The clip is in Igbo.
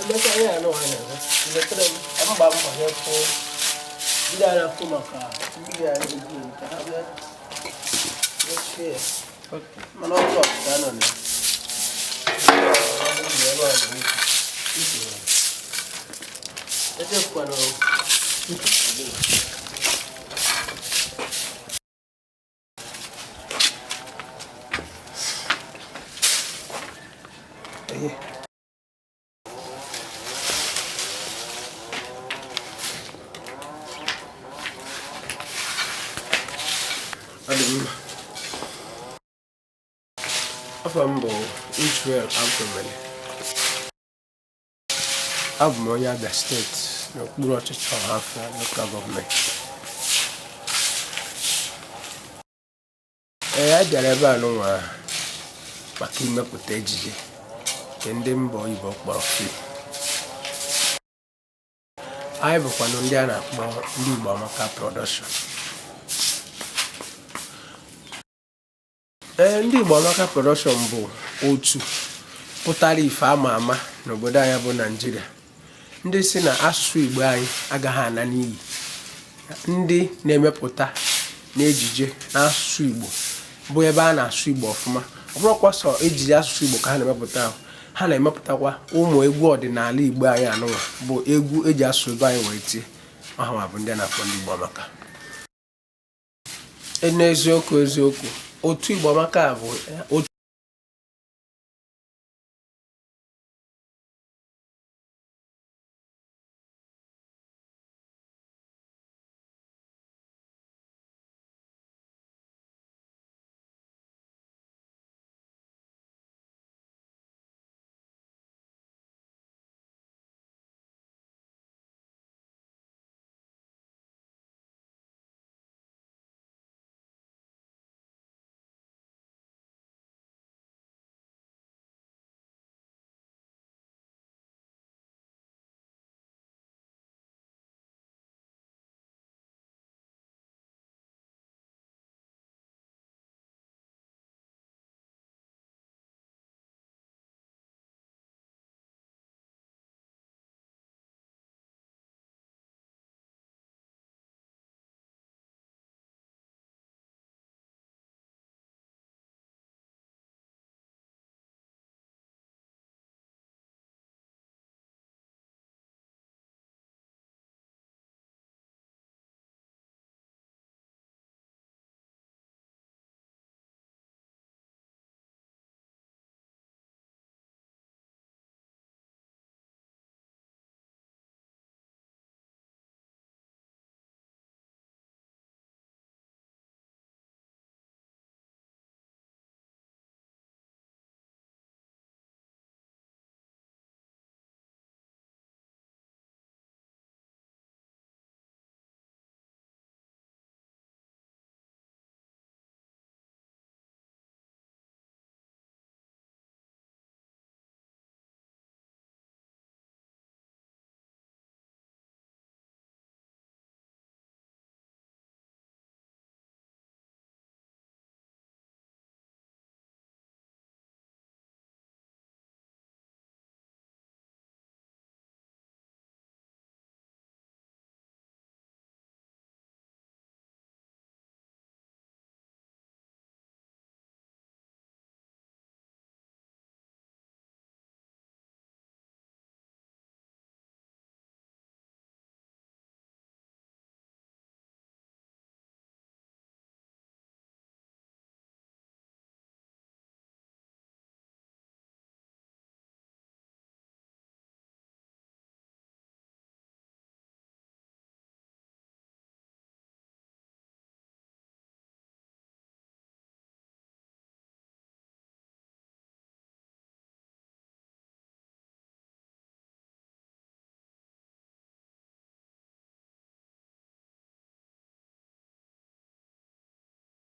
Maka ya no anya. Ile amba mfanye ko bila na kumaka. Bila ya ndio kahabe. Okay. Okay. Manozo sana ni. Ese kwa no. Afambo Israel Abdomele Abmoya the state no brought it from Afra local government. I dereba no wa makime kuteji kende mbo ibo kpọrọ I bụkwa no ndị a na-akpọ ndị Igbo Amaka production. Ndị Igbo Amaka production bụ otu pụtara ife ama ama n'obodo anyị bụ Nigeria. Ndị si na asụsụ Igbo anyị agaghị ana n'iyi. Ndị na-emepụta n'ejije n'asụsụ Igbo bụ ebe a na-asụ Igbo ọfụma. Ọ bụrụkwa sọ ejije asụsụ Igbo ka ha na-emepụta ahụ. Ha na-emepụtakwa ụmụ egwu ọdịnala Igbo anyị anụnwa bụ egwu eji asụ ebe anyị wee tie. Ọha bụ ndị na-akpọ ndị Igbo Amaka. N'eziokwu otu Igbo Amaka bụ